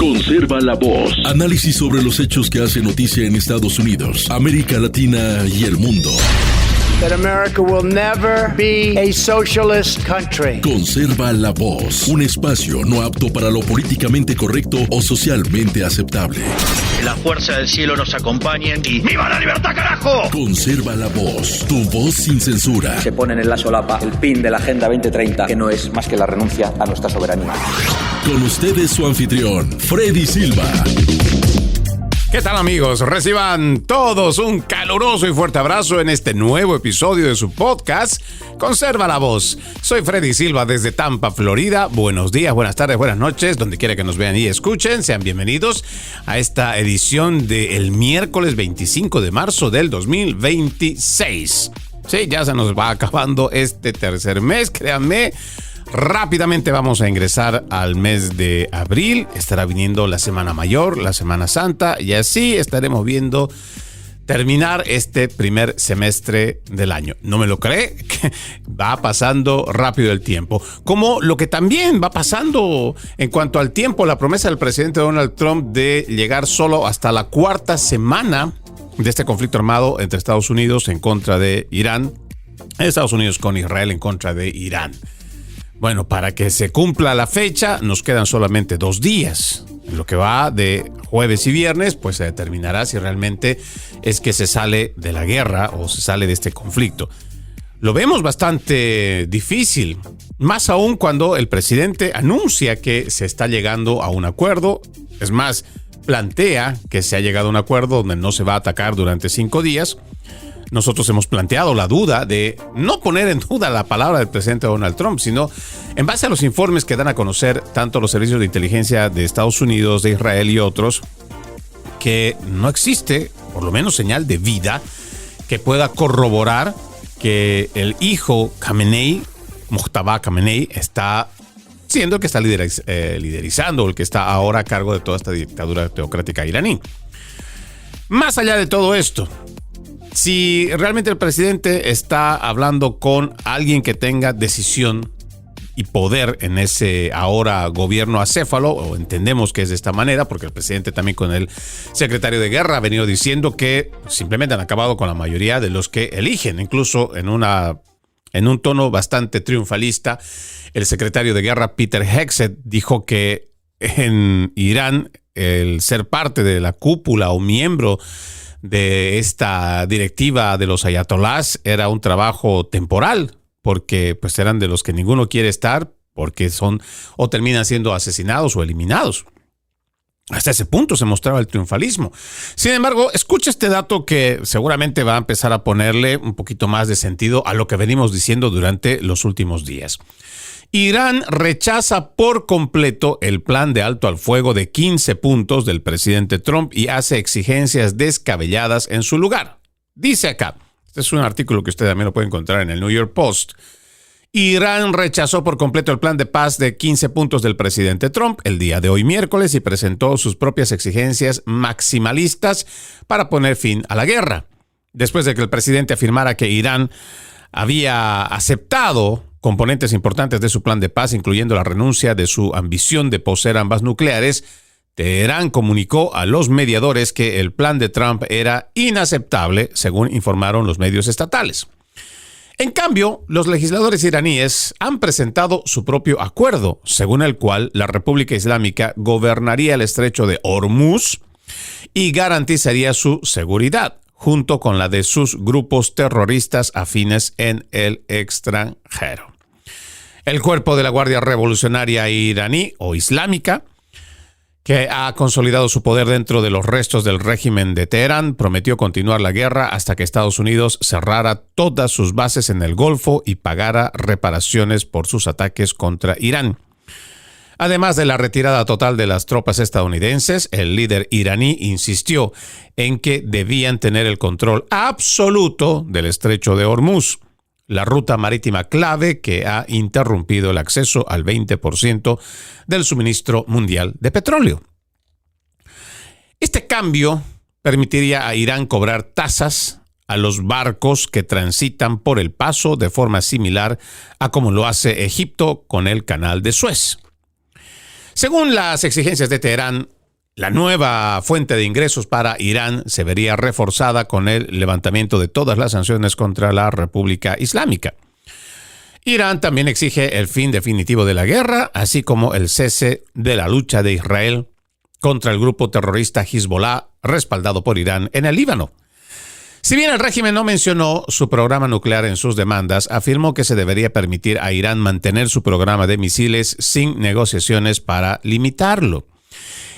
Conserva la voz. Análisis sobre los hechos que hacen noticia en Estados Unidos, América Latina y el mundo. That America will never be a socialist country. Conserva la voz. Un espacio no apto para lo políticamente correcto o socialmente aceptable. La fuerza del cielo nos acompañe y ¡viva la libertad, carajo! Conserva la voz. Tu voz sin censura. Se ponen en la solapa el pin de la Agenda 2030, que no es más que la renuncia a nuestra soberanía. Con ustedes su anfitrión, Freddy Silva. ¿Qué tal, amigos? Reciban todos un caluroso y fuerte abrazo en este nuevo episodio de su podcast Conserva la Voz. Soy Freddy Silva desde Tampa, Florida. Buenos días, buenas tardes, buenas noches, donde quiera que nos vean y escuchen. Sean bienvenidos a esta edición del miércoles 25 de marzo del 2026. Sí, ya se nos va acabando este tercer mes, créanme. Rápidamente vamos a ingresar al mes de abril. Estará viniendo la Semana Mayor, la Semana Santa, y así estaremos viendo terminar este primer semestre del año. ¿No me lo cree? Va pasando rápido el tiempo. Como lo que también va pasando en cuanto al tiempo, la promesa del presidente Donald Trump de llegar solo hasta la cuarta semana de este conflicto armado entre Estados Unidos en contra de Irán, Estados Unidos con Israel en contra de Irán. Bueno, para que se cumpla la fecha, nos quedan solamente 2 días. En lo que va de jueves y viernes, pues se determinará si realmente es que se sale de la guerra o se sale de este conflicto. Lo vemos bastante difícil, más aún cuando el presidente anuncia que se está llegando a un acuerdo. Es más, plantea que se ha llegado a un acuerdo donde no se va a atacar durante 5 días. Nosotros hemos planteado la duda de no poner en duda la palabra del presidente Donald Trump, sino en base a los informes que dan a conocer tanto los servicios de inteligencia de Estados Unidos, de Israel y otros, que no existe, por lo menos señal de vida, que pueda corroborar que el hijo Khamenei, Mojtaba Khamenei, está siendo el que está liderizando, el que está ahora a cargo de toda esta dictadura teocrática iraní. Más allá de todo esto, si realmente el presidente está hablando con alguien que tenga decisión y poder en ese ahora gobierno acéfalo, o entendemos que es de esta manera, porque el presidente también con el secretario de guerra ha venido diciendo que simplemente han acabado con la mayoría de los que eligen, incluso en un tono bastante triunfalista. El secretario de guerra Peter Hegseth dijo que en Irán el ser parte de la cúpula o miembro de esta directiva de los ayatolás era un trabajo temporal, porque pues eran de los que ninguno quiere estar, porque son o terminan siendo asesinados o eliminados. Hasta ese punto se mostraba el triunfalismo. Sin embargo, escucha este dato que seguramente va a empezar a ponerle un poquito más de sentido a lo que venimos diciendo durante los últimos días. Irán rechaza por completo el plan de alto al fuego de 15 puntos del presidente Trump y hace exigencias descabelladas en su lugar. Dice acá, este es un artículo que usted también lo puede encontrar en el New York Post. Irán rechazó por completo el plan de paz de 15 puntos del presidente Trump el día de hoy miércoles y presentó sus propias exigencias maximalistas para poner fin a la guerra. Después de que el presidente afirmara que Irán había aceptado componentes importantes de su plan de paz, incluyendo la renuncia de su ambición de poseer ambas nucleares, Teherán comunicó a los mediadores que el plan de Trump era inaceptable, según informaron los medios estatales. En cambio, los legisladores iraníes han presentado su propio acuerdo, según el cual la República Islámica gobernaría el estrecho de Hormuz y garantizaría su seguridad, junto con la de sus grupos terroristas afines en el extranjero. El cuerpo de la Guardia Revolucionaria iraní o islámica, que ha consolidado su poder dentro de los restos del régimen de Teherán, prometió continuar la guerra hasta que Estados Unidos cerrara todas sus bases en el Golfo y pagara reparaciones por sus ataques contra Irán. Además de la retirada total de las tropas estadounidenses, el líder iraní insistió en que debían tener el control absoluto del estrecho de Hormuz, la ruta marítima clave que ha interrumpido el acceso al 20% del suministro mundial de petróleo. Este cambio permitiría a Irán cobrar tasas a los barcos que transitan por el paso de forma similar a como lo hace Egipto con el Canal de Suez. Según las exigencias de Teherán, La nueva fuente de ingresos para Irán se vería reforzada con el levantamiento de todas las sanciones contra la República Islámica. Irán también exige el fin definitivo de la guerra, así como el cese de la lucha de Israel contra el grupo terrorista Hezbollah, respaldado por Irán en el Líbano. Si bien el régimen no mencionó su programa nuclear en sus demandas, afirmó que se debería permitir a Irán mantener su programa de misiles sin negociaciones para limitarlo.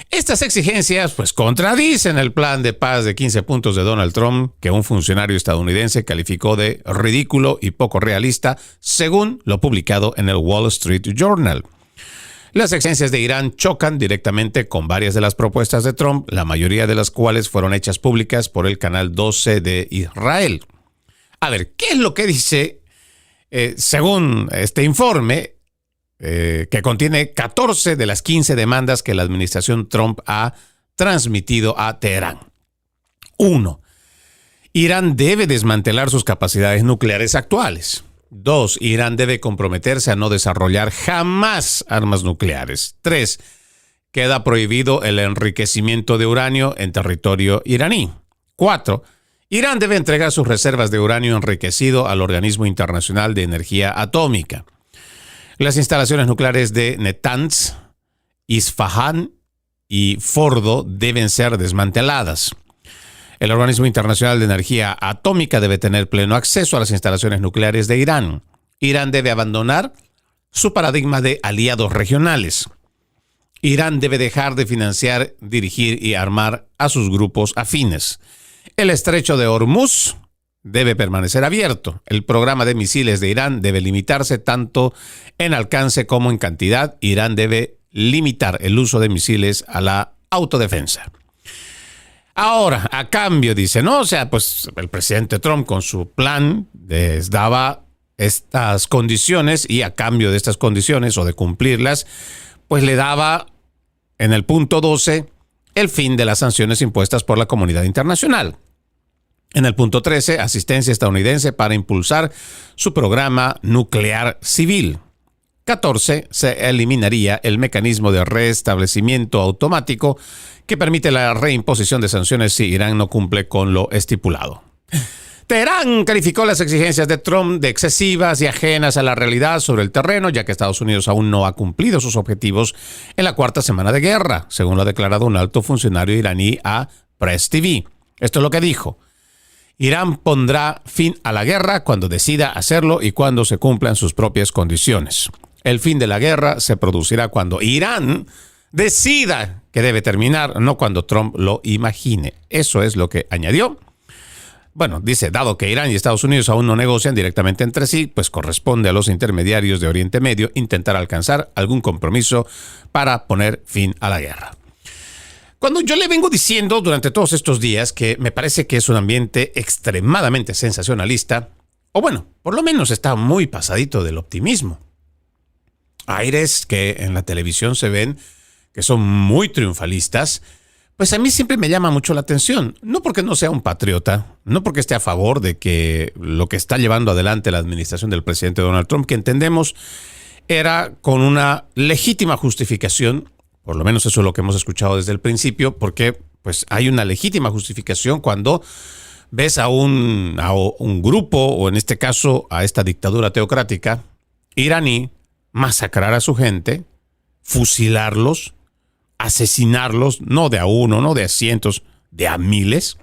Estas exigencias contradicen el plan de paz de 15 puntos de Donald Trump, que un funcionario estadounidense calificó de ridículo y poco realista, según lo publicado en el Wall Street Journal. Las exigencias de Irán chocan directamente con varias de las propuestas de Trump, la mayoría de las cuales fueron hechas públicas por el Canal 12 de Israel. A ver, ¿qué es lo que dice, según este informe, que contiene 14 de las 15 demandas que la administración Trump ha transmitido a Teherán? 1. Irán debe desmantelar sus capacidades nucleares actuales. 2. Irán debe comprometerse a no desarrollar jamás armas nucleares. 3. Queda prohibido el enriquecimiento de uranio en territorio iraní. 4. Irán debe entregar sus reservas de uranio enriquecido al Organismo Internacional de Energía Atómica. Las instalaciones nucleares de Natanz, Isfahan y Fordo deben ser desmanteladas. El Organismo Internacional de Energía Atómica debe tener pleno acceso a las instalaciones nucleares de Irán. Irán debe abandonar su paradigma de aliados regionales. Irán debe dejar de financiar, dirigir y armar a sus grupos afines. El estrecho de Hormuz debe permanecer abierto. El programa de misiles de Irán debe limitarse tanto en alcance como en cantidad. Irán debe limitar el uso de misiles a la autodefensa. Ahora, a cambio, dice, el presidente Trump con su plan les daba estas condiciones y a cambio de estas condiciones o de cumplirlas, le daba en el punto 12 el fin de las sanciones impuestas por la comunidad internacional. En el punto 13, asistencia estadounidense para impulsar su programa nuclear civil. 14, se eliminaría el mecanismo de restablecimiento automático que permite la reimposición de sanciones si Irán no cumple con lo estipulado. Teherán calificó las exigencias de Trump de excesivas y ajenas a la realidad sobre el terreno, ya que Estados Unidos aún no ha cumplido sus objetivos en la cuarta semana de guerra, según lo ha declarado un alto funcionario iraní a Press TV. Esto es lo que dijo. Irán pondrá fin a la guerra cuando decida hacerlo y cuando se cumplan sus propias condiciones. El fin de la guerra se producirá cuando Irán decida que debe terminar, no cuando Trump lo imagine. Eso es lo que añadió. Dice, dado que Irán y Estados Unidos aún no negocian directamente entre sí, corresponde a los intermediarios de Oriente Medio intentar alcanzar algún compromiso para poner fin a la guerra. Cuando yo le vengo diciendo durante todos estos días que me parece que es un ambiente extremadamente sensacionalista, o por lo menos está muy pasadito del optimismo. Aires que en la televisión se ven que son muy triunfalistas, a mí siempre me llama mucho la atención. No porque no sea un patriota, no porque esté a favor de que lo que está llevando adelante la administración del presidente Donald Trump, que entendemos era con una legítima justificación. Por lo menos eso es lo que hemos escuchado desde el principio, porque hay una legítima justificación cuando ves a un grupo, o en este caso a esta dictadura teocrática iraní, masacrar a su gente, fusilarlos, asesinarlos, no de a uno, no de a cientos, de a miles.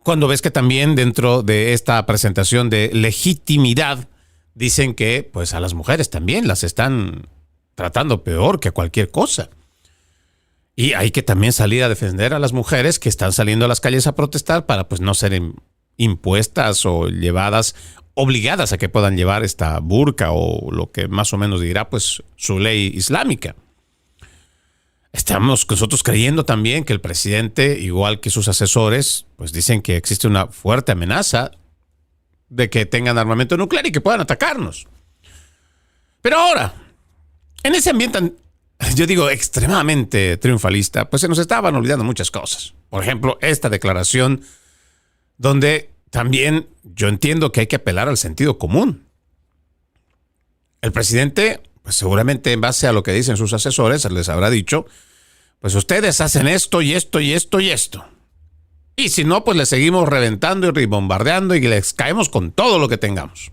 Cuando ves que también dentro de esta presentación de legitimidad dicen que a las mujeres también las están tratando peor que cualquier cosa. Y hay que también salir a defender a las mujeres que están saliendo a las calles a protestar para no ser impuestas o llevadas, obligadas a que puedan llevar esta burka o lo que más o menos dirá su ley islámica. Estamos nosotros creyendo también que el presidente, igual que sus asesores, dicen que existe una fuerte amenaza de que tengan armamento nuclear y que puedan atacarnos. Pero ahora, en ese ambiente, yo digo, extremadamente triunfalista, se nos estaban olvidando muchas cosas. Por ejemplo, esta declaración donde también yo entiendo que hay que apelar al sentido común. El presidente, seguramente en base a lo que dicen sus asesores, les habrá dicho, pues ustedes hacen esto y esto y esto y esto. Y si no, pues les seguimos reventando y bombardeando y les caemos con todo lo que tengamos.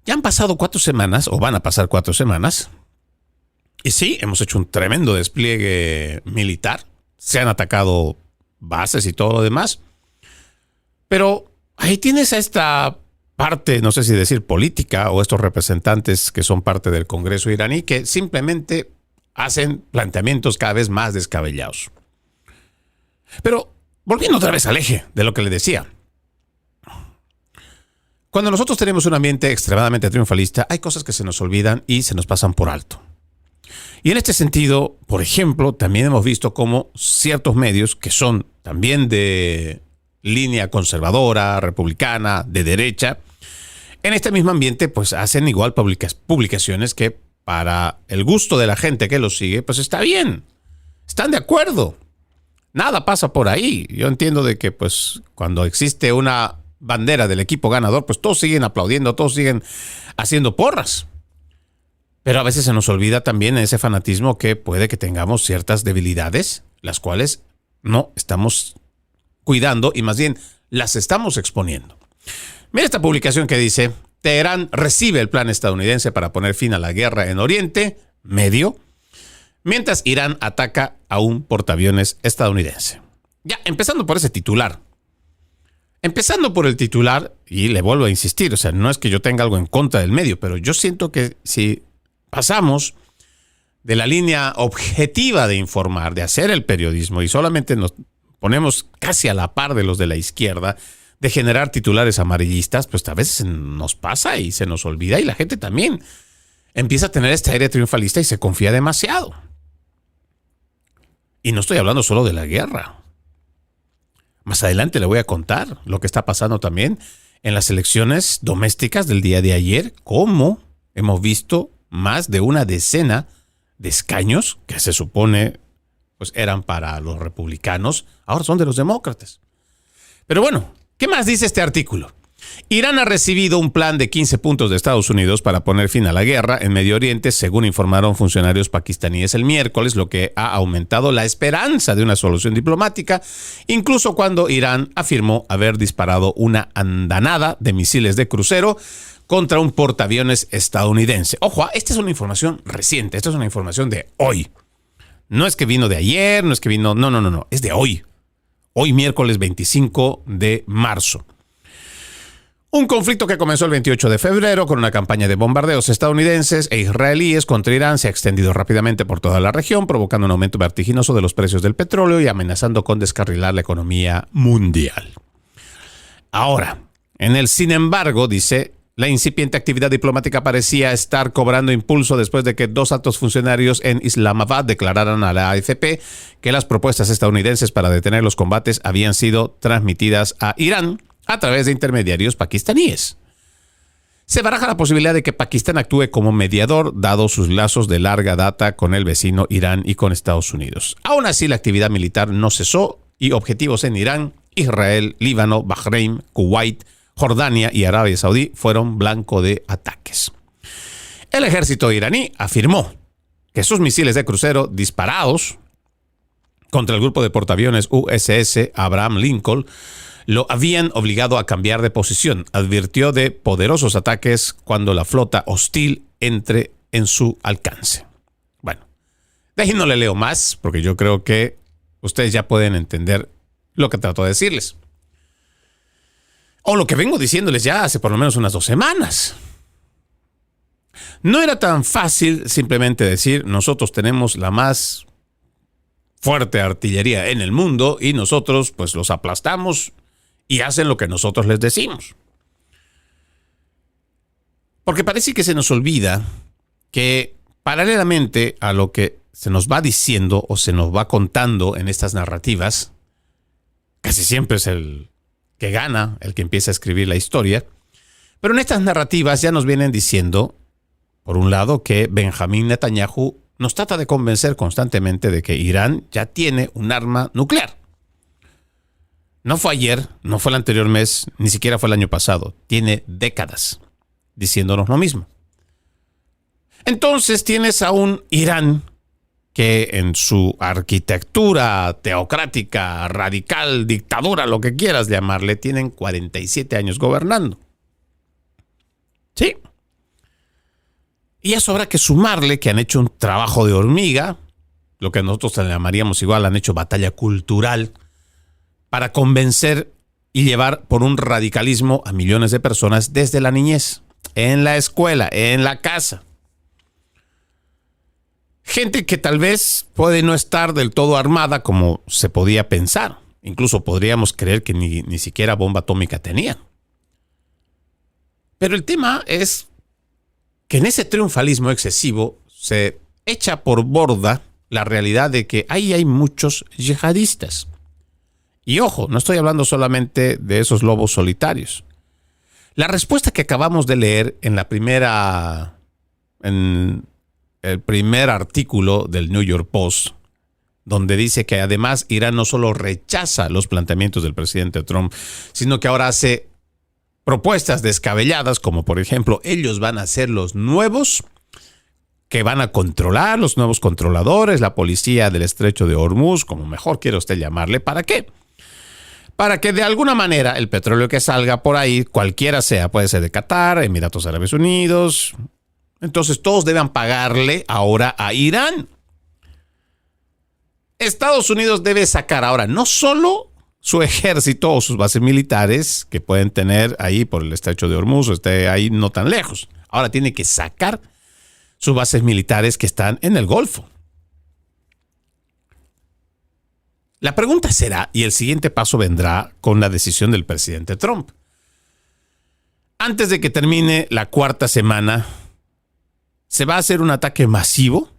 Ya han pasado 4 semanas, o van a pasar 4 semanas, y sí, hemos hecho un tremendo despliegue militar. Se han atacado bases y todo lo demás. Pero ahí tienes a esta parte, no sé si decir política, o estos representantes que son parte del Congreso iraní, que simplemente hacen planteamientos cada vez más descabellados. Pero volviendo otra vez al eje de lo que le decía. Cuando nosotros tenemos un ambiente extremadamente triunfalista, hay cosas que se nos olvidan y se nos pasan por alto. Y en este sentido, por ejemplo, también hemos visto cómo ciertos medios que son también de línea conservadora, republicana, de derecha, en este mismo ambiente pues hacen igual publicaciones que para el gusto de la gente que los sigue, pues está bien. Están de acuerdo. Nada pasa por ahí. Yo entiendo de que pues cuando existe una bandera del equipo ganador, pues todos siguen aplaudiendo, todos siguen haciendo porras. Pero a veces se nos olvida también ese fanatismo que puede que tengamos ciertas debilidades, las cuales no estamos cuidando y más bien las estamos exponiendo. Mira esta publicación que dice: Teherán recibe el plan estadounidense para poner fin a la guerra en Oriente Medio, mientras Irán ataca a un portaaviones estadounidense. Ya, empezando por ese titular. Empezando por el titular, y le vuelvo a insistir, o sea, no es que yo tenga algo en contra del medio, pero yo siento que si pasamos de la línea objetiva de informar, de hacer el periodismo, y solamente nos ponemos casi a la par de los de la izquierda, de generar titulares amarillistas, pues a veces nos pasa y se nos olvida, y la gente también empieza a tener este aire triunfalista y se confía demasiado. Y no estoy hablando solo de la guerra. Más adelante le voy a contar lo que está pasando también en las elecciones domésticas del día de ayer, cómo hemos visto más de una decena de escaños que se supone pues eran para los republicanos, ahora son de los demócratas. Pero bueno, ¿qué más dice este artículo? Irán ha recibido un plan de 15 puntos de Estados Unidos para poner fin a la guerra en Medio Oriente, según informaron funcionarios pakistaníes el miércoles, lo que ha aumentado la esperanza de una solución diplomática, incluso cuando Irán afirmó haber disparado una andanada de misiles de crucero contra un portaaviones estadounidense. Ojo, esta es una información reciente, esta es una información de hoy. No es que vino de ayer, no es que vino... No, es de hoy. Hoy miércoles 25 de marzo. Un conflicto que comenzó el 28 de febrero con una campaña de bombardeos estadounidenses e israelíes contra Irán se ha extendido rápidamente por toda la región, provocando un aumento vertiginoso de los precios del petróleo y amenazando con descarrilar la economía mundial. Ahora, sin embargo, dice, la incipiente actividad diplomática parecía estar cobrando impulso después de que 2 altos funcionarios en Islamabad declararan a la AFP que las propuestas estadounidenses para detener los combates habían sido transmitidas a Irán a través de intermediarios pakistaníes. Se baraja la posibilidad de que Pakistán actúe como mediador, dado sus lazos de larga data con el vecino Irán y con Estados Unidos. Aún así, la actividad militar no cesó y objetivos en Irán, Israel, Líbano, Bahrein, Kuwait, Jordania y Arabia Saudí fueron blanco de ataques. El ejército iraní afirmó que sus misiles de crucero disparados contra el grupo de portaaviones USS Abraham Lincoln lo habían obligado a cambiar de posición. Advirtió de poderosos ataques cuando la flota hostil entre en su alcance. Bueno, de ahí no le leo más, porque yo creo que ustedes ya pueden entender lo que trato de decirles. O lo que vengo diciéndoles ya hace por lo menos unas 2 semanas. No era tan fácil simplemente decir, nosotros tenemos la más fuerte artillería en el mundo y nosotros pues los aplastamos y hacen lo que nosotros les decimos. Porque parece que se nos olvida que paralelamente a lo que se nos va diciendo o se nos va contando en estas narrativas, casi siempre es el que gana, el que empieza a escribir la historia, pero en estas narrativas ya nos vienen diciendo, por un lado, que Benjamín Netanyahu nos trata de convencer constantemente de que Irán ya tiene un arma nuclear. No fue ayer, no fue el anterior mes, ni siquiera fue el año pasado. Tiene décadas diciéndonos lo mismo. Entonces tienes a un Irán que en su arquitectura teocrática, radical, dictadura, lo que quieras llamarle, tienen 47 años gobernando. Sí. Y eso habrá que sumarle que han hecho un trabajo de hormiga, lo que nosotros le llamaríamos igual, han hecho batalla cultural para convencer y llevar por un radicalismo a millones de personas desde la niñez, en la escuela, en la casa. Gente que tal vez puede no estar del todo armada como se podía pensar. Incluso podríamos creer que ni siquiera bomba atómica tenían. Pero el tema es que en ese triunfalismo excesivo se echa por borda la realidad de que ahí hay muchos yihadistas. Y ojo, no estoy hablando solamente de esos lobos solitarios. La respuesta que acabamos de leer en el primer artículo del New York Post, donde dice que además Irán no solo rechaza los planteamientos del presidente Trump, sino que ahora hace propuestas descabelladas, como por ejemplo, ellos van a ser los nuevos que van a controlar, los nuevos controladores, la policía del estrecho de Hormuz, como mejor quiera usted llamarle. ¿Para qué? Para que de alguna manera el petróleo que salga por ahí, cualquiera sea, puede ser de Qatar, Emiratos Árabes Unidos, entonces todos deben pagarle ahora a Irán. Estados Unidos debe sacar ahora no solo su ejército o sus bases militares que pueden tener ahí por el estrecho de Hormuz o esté ahí no tan lejos. Ahora tiene que sacar sus bases militares que están en el Golfo. La pregunta será, y el siguiente paso vendrá con la decisión del presidente Trump. Antes de que termine la cuarta semana, ¿se va a hacer un ataque masivo?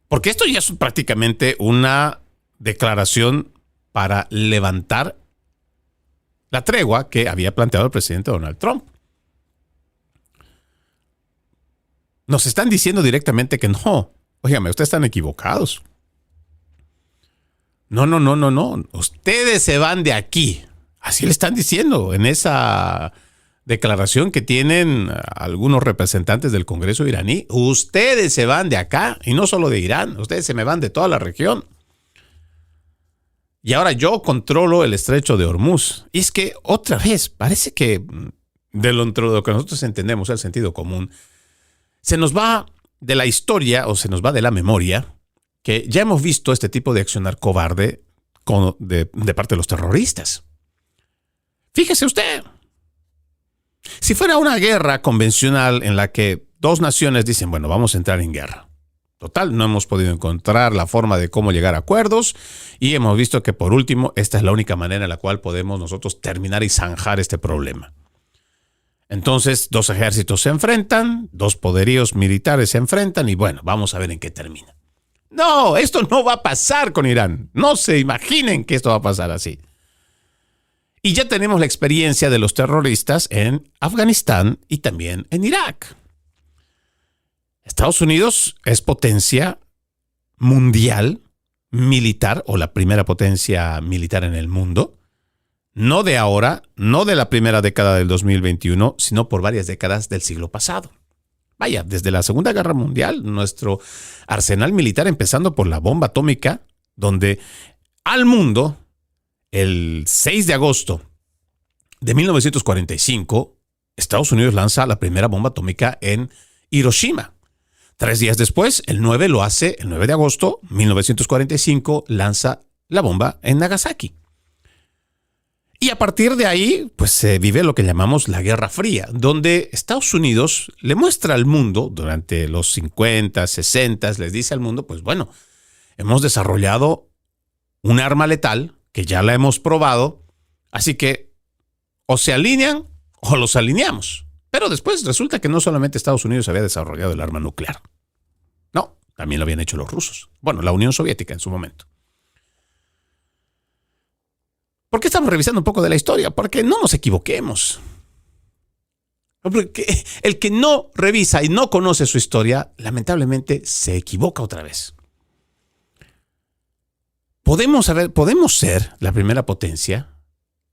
Porque esto ya es prácticamente una declaración para levantar la tregua que había planteado el presidente Donald Trump. Nos están diciendo directamente que no. Óigame, ustedes están equivocados. No. Ustedes se van de aquí. Así le están diciendo en esa declaración que tienen algunos representantes del Congreso iraní. Ustedes se van de acá, y no solo de Irán, ustedes se me van de toda la región. Y ahora yo controlo el estrecho de Hormuz. Y es que otra vez, parece que de lo que nosotros entendemos, el sentido común, se nos va de la historia o se nos va de la memoria que ya hemos visto este tipo de accionar cobarde de parte de los terroristas. Fíjese usted. Si fuera una guerra convencional en la que dos naciones dicen, bueno, vamos a entrar en guerra. Total, no hemos podido encontrar la forma de cómo llegar a acuerdos y hemos visto que por último, esta es la única manera en la cual podemos nosotros terminar y zanjar este problema. Entonces, dos ejércitos se enfrentan, dos poderíos militares se enfrentan y bueno, vamos a ver en qué termina. No, esto no va a pasar con Irán. No se imaginen que esto va a pasar así. Y ya tenemos la experiencia de los terroristas en Afganistán y también en Irak. Estados Unidos es potencia mundial militar o la primera potencia militar en el mundo. No de ahora, no de la primera década del 2021, sino por varias décadas del siglo pasado. Vaya, desde la Segunda Guerra Mundial, nuestro arsenal militar, empezando por la bomba atómica, donde al mundo, el 6 de agosto de 1945, Estados Unidos lanza la primera bomba atómica en Hiroshima. 3 días después, el 9 de agosto de 1945, lanza la bomba en Nagasaki. Y a partir de ahí, pues se vive lo que llamamos la Guerra Fría, donde Estados Unidos le muestra al mundo, durante los 50, 60, les dice al mundo, pues bueno, hemos desarrollado un arma letal, que ya la hemos probado, así que o se alinean o los alineamos. Pero después resulta que no solamente Estados Unidos había desarrollado el arma nuclear. No, también lo habían hecho los rusos. Bueno, la Unión Soviética en su momento. ¿Por qué estamos revisando un poco de la historia? Porque no nos equivoquemos. Porque el que no revisa y no conoce su historia, lamentablemente se equivoca otra vez. Podemos ser la primera potencia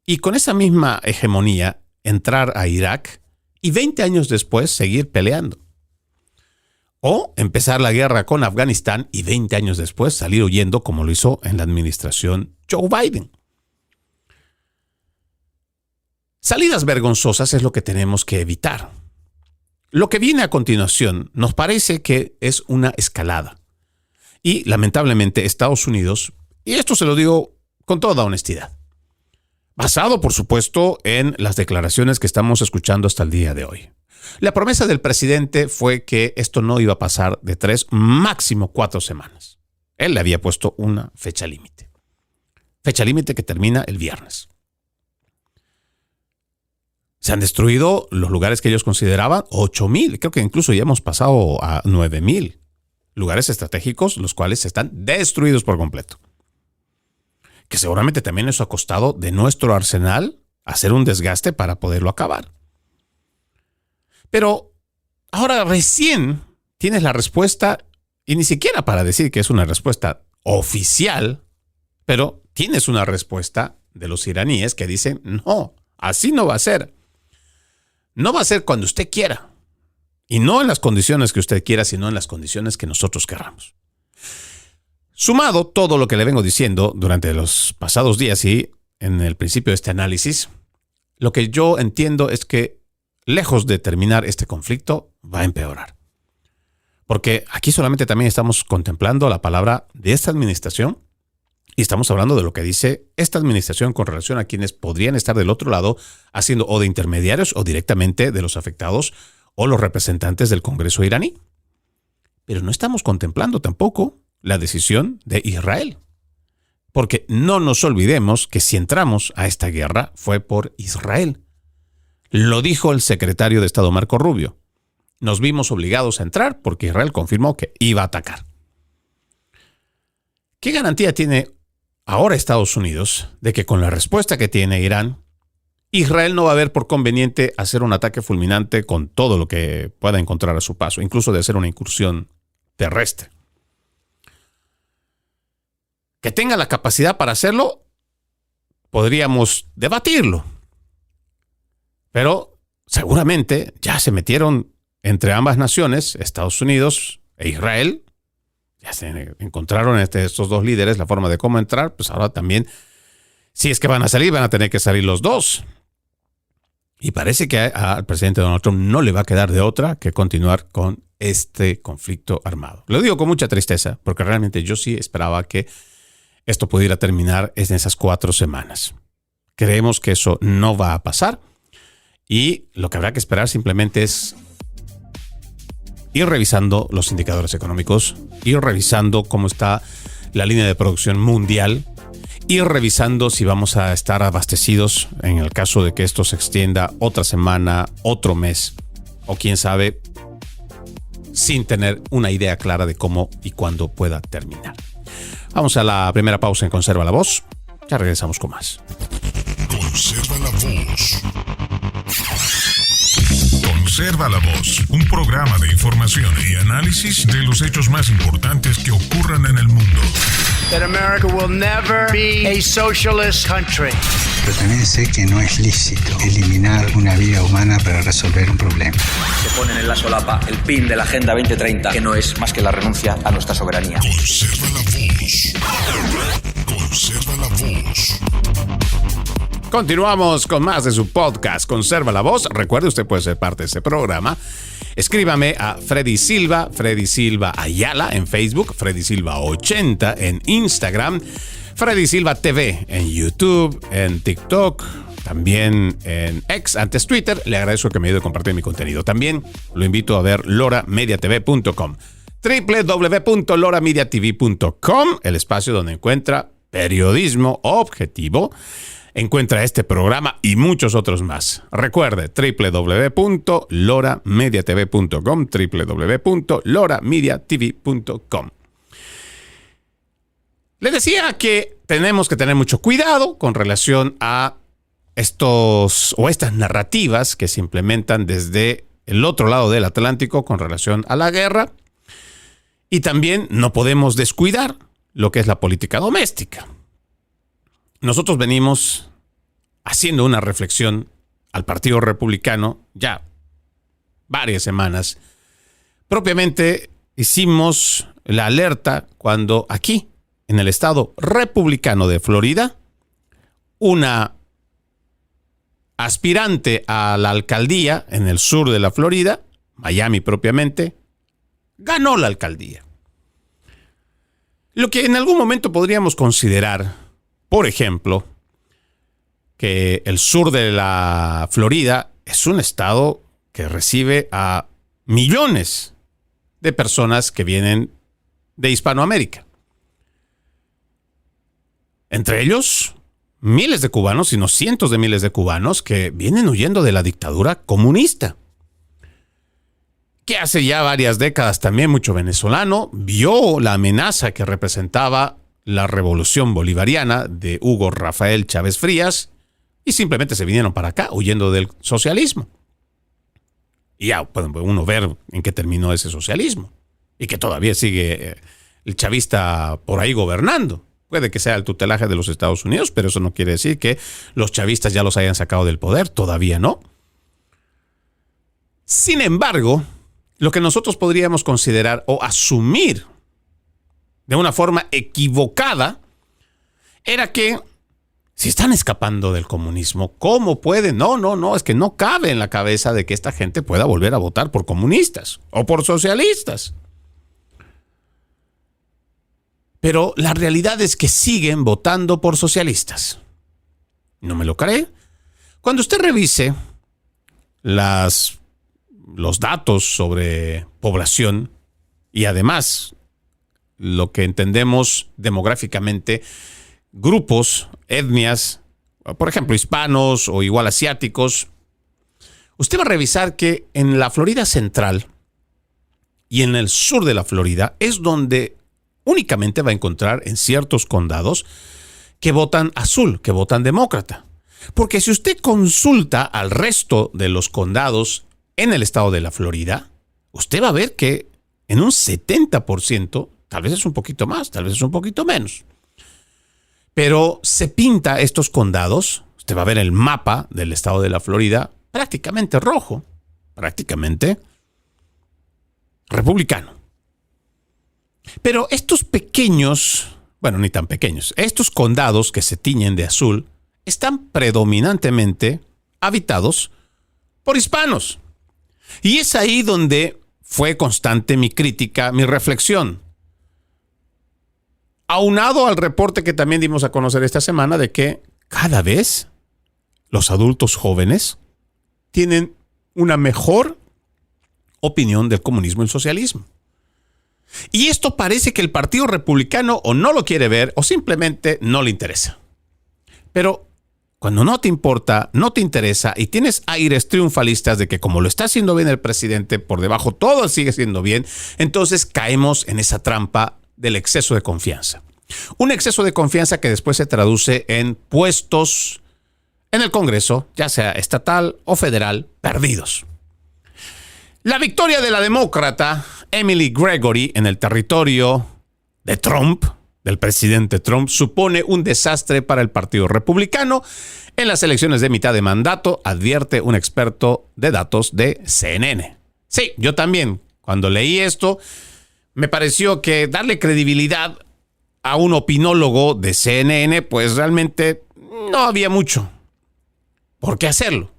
y con esa misma hegemonía entrar a Irak y 20 años después seguir peleando. O empezar la guerra con Afganistán y 20 años después salir huyendo como lo hizo en la administración Joe Biden. Salidas vergonzosas es lo que tenemos que evitar. Lo que viene a continuación nos parece que es una escalada. Y lamentablemente Estados Unidos, y esto se lo digo con toda honestidad, basado por supuesto en las declaraciones que estamos escuchando hasta el día de hoy. La promesa del presidente fue que esto no iba a pasar de 3, máximo 4 semanas. Él le había puesto una fecha límite. Fecha límite que termina el viernes. Se han destruido los lugares que ellos consideraban 8,000. Creo que incluso ya hemos pasado a 9,000 lugares estratégicos, los cuales están destruidos por completo. Que seguramente también eso ha costado de nuestro arsenal hacer un desgaste para poderlo acabar. Pero ahora recién tienes la respuesta, y ni siquiera para decir que es una respuesta oficial, pero tienes una respuesta de los iraníes que dicen, no, así no va a ser. No va a ser cuando usted quiera. Y no en las condiciones que usted quiera, sino en las condiciones que nosotros querramos. Sumado todo lo que le vengo diciendo durante los pasados días y en el principio de este análisis, lo que yo entiendo es que lejos de terminar este conflicto, va a empeorar. Porque aquí solamente también estamos contemplando la palabra de esta administración y estamos hablando de lo que dice esta administración con relación a quienes podrían estar del otro lado haciendo o de intermediarios o directamente de los afectados o los representantes del Congreso iraní. Pero no estamos contemplando tampoco la decisión de Israel. Porque no nos olvidemos que si entramos a esta guerra fue por Israel. Lo dijo el secretario de Estado Marco Rubio. Nos vimos obligados a entrar porque Israel confirmó que iba a atacar. ¿Qué garantía tiene ahora Estados Unidos de que con la respuesta que tiene Irán, Israel no va a ver por conveniente hacer un ataque fulminante con todo lo que pueda encontrar a su paso, incluso de hacer una incursión terrestre? Que tenga la capacidad para hacerlo, podríamos debatirlo. Pero seguramente ya se metieron entre ambas naciones, Estados Unidos e Israel. Ya se encontraron estos dos líderes la forma de cómo entrar. Pues ahora también, si es que van a salir, van a tener que salir los dos. Y parece que al presidente Donald Trump no le va a quedar de otra que continuar con este conflicto armado. Lo digo con mucha tristeza, porque realmente yo sí esperaba que esto pudiera terminar en esas 4 semanas. Creemos que eso no va a pasar. Y lo que habrá que esperar simplemente es ir revisando los indicadores económicos, ir revisando cómo está la línea de producción mundial, ir revisando si vamos a estar abastecidos en el caso de que esto se extienda otra semana, otro mes, o quién sabe, sin tener una idea clara de cómo y cuándo pueda terminar. Vamos a la primera pausa en Conserva la Voz. Ya regresamos con más. Conserva la Voz. Conserva la Voz, un programa de información y análisis de los hechos más importantes que ocurran en el mundo. That America will never be a socialist country. Pero también sé que no es lícito eliminar una vida humana para resolver un problema. Se ponen en la solapa el PIN de la Agenda 2030, que no es más que la renuncia a nuestra soberanía. Conserva la Voz. Conserva la Voz. Continuamos con más de su podcast Conserva la Voz. Recuerde, usted puede ser parte de este programa. Escríbame a Freddy Silva Ayala en Facebook, Freddy Silva 80 en Instagram, Freddy Silva TV en YouTube, en TikTok, también en X, antes Twitter. Le agradezco que me ayude a compartir mi contenido. También lo invito a ver loramediatv.com, www.loramediatv.com, el espacio donde encuentra periodismo objetivo. Encuentra este programa y muchos otros más. Recuerde, www.loramediatv.com, www.loramediatv.com. Le decía que tenemos que tener mucho cuidado con relación a estas narrativas que se implementan desde el otro lado del Atlántico con relación a la guerra. Y también no podemos descuidar lo que es la política doméstica. Nosotros venimos haciendo una reflexión al Partido Republicano ya varias semanas, propiamente hicimos la alerta cuando aquí, en el estado republicano de Florida, una aspirante a la alcaldía en el sur de la Florida, Miami propiamente, ganó la alcaldía. Lo que en algún momento podríamos considerar, por ejemplo, que el sur de la Florida es un estado que recibe a millones de personas que vienen de Hispanoamérica. Entre ellos, miles de cubanos, sino cientos de miles de cubanos que vienen huyendo de la dictadura comunista. Que hace ya varias décadas también mucho venezolano vio la amenaza que representaba la revolución bolivariana de Hugo Rafael Chávez Frías y simplemente se vinieron para acá huyendo del socialismo. Y ya puede uno ver en qué terminó ese socialismo y que todavía sigue el chavista por ahí gobernando. Puede que sea el tutelaje de los Estados Unidos, pero eso no quiere decir que los chavistas ya los hayan sacado del poder, todavía no. Sin embargo, lo que nosotros podríamos considerar o asumir de una forma equivocada era que si están escapando del comunismo, ¿cómo pueden? No, es que no cabe en la cabeza de que esta gente pueda volver a votar por comunistas o por socialistas. Pero la realidad es que siguen votando por socialistas. ¿No me lo cree? Cuando usted revise los datos sobre población y además lo que entendemos demográficamente, grupos, etnias, por ejemplo, hispanos o igual asiáticos, usted va a revisar que en la Florida central y en el sur de la Florida es donde únicamente va a encontrar en ciertos condados que votan azul, que votan demócrata. Porque si usted consulta al resto de los condados en el estado de la Florida, usted va a ver que en un 70%, tal vez es un poquito más, tal vez es un poquito menos, pero se pinta estos condados, usted va a ver el mapa del estado de la Florida, prácticamente rojo, prácticamente republicano. Pero estos pequeños, bueno, ni tan pequeños, estos condados que se tiñen de azul están predominantemente habitados por hispanos. Y es ahí donde fue constante mi crítica, mi reflexión. Aunado al reporte que también dimos a conocer esta semana de que cada vez los adultos jóvenes tienen una mejor opinión del comunismo y el socialismo. Y esto parece que el Partido Republicano o no lo quiere ver o simplemente no le interesa. Pero cuando no te importa, no te interesa y tienes aires triunfalistas de que como lo está haciendo bien el presidente, por debajo todo sigue siendo bien, entonces caemos en esa trampa del exceso de confianza. Un exceso de confianza que después se traduce en puestos en el Congreso, ya sea estatal o federal, perdidos. La victoria de la demócrata Emily Gregory en el territorio de Trump, del presidente Trump, supone un desastre para el Partido Republicano en las elecciones de mitad de mandato, advierte un experto de datos de CNN. Sí, yo también, cuando leí esto, me pareció que darle credibilidad a un opinólogo de CNN, pues realmente no había mucho por qué hacerlo.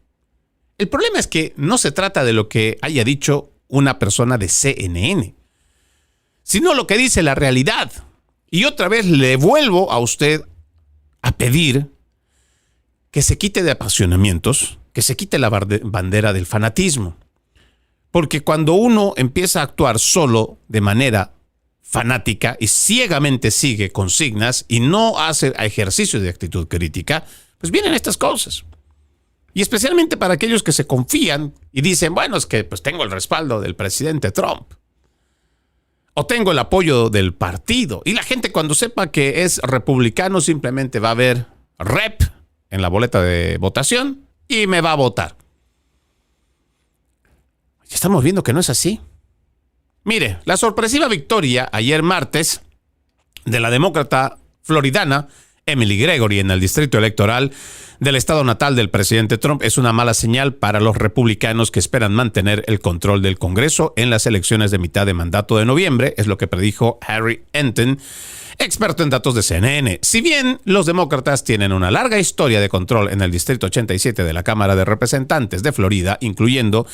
El problema es que no se trata de lo que haya dicho una persona de CNN, sino lo que dice la realidad. Y otra vez le vuelvo a usted a pedir que se quite de apasionamientos, que se quite la bandera del fanatismo. Porque cuando uno empieza a actuar solo de manera fanática y ciegamente sigue consignas y no hace ejercicio de actitud crítica, pues vienen estas cosas. Y especialmente para aquellos que se confían y dicen, bueno, es que pues tengo el respaldo del presidente Trump. O tengo el apoyo del partido. Y la gente cuando sepa que es republicano simplemente va a ver rep en la boleta de votación y me va a votar. Ya estamos viendo que no es así. Mire, la sorpresiva victoria ayer martes de la demócrata floridana Emily Gregory en el distrito electoral del estado natal del presidente Trump es una mala señal para los republicanos que esperan mantener el control del Congreso en las elecciones de mitad de mandato de noviembre, es lo que predijo Harry Enten, experto en datos de CNN. Si bien los demócratas tienen una larga historia de control en el Distrito 87 de la Cámara de Representantes de Florida, incluyendo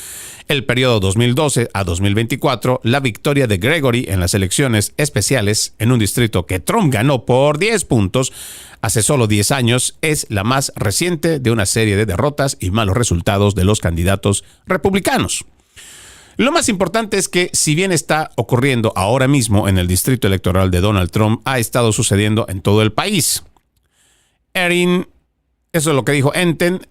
el periodo 2012 a 2024, la victoria de Gregory en las elecciones especiales en un distrito que Trump ganó por 10 puntos hace solo 10 años es la más reciente de una serie de derrotas y malos resultados de los candidatos republicanos. Lo más importante es que, si bien está ocurriendo ahora mismo en el distrito electoral de Donald Trump, ha estado sucediendo en todo el país. Eso es lo que dijo Enten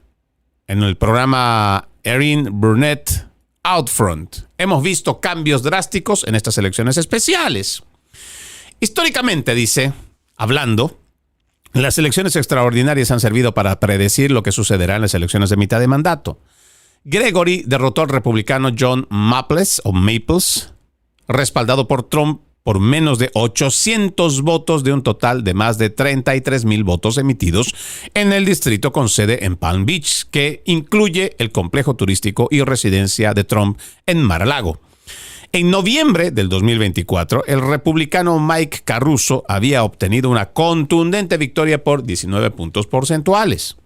en el programa Erin Burnett Outfront. Hemos visto cambios drásticos en estas elecciones especiales. Históricamente, dice, hablando, las elecciones extraordinarias han servido para predecir lo que sucederá en las elecciones de mitad de mandato. Gregory derrotó al republicano John Maples, respaldado por Trump por menos de 800 votos de un total de más de 33,000 votos emitidos en el distrito con sede en Palm Beach, que incluye el complejo turístico y residencia de Trump en Mar-a-Lago. En noviembre del 2024, el republicano Mike Caruso había obtenido una contundente victoria por 19 puntos porcentuales.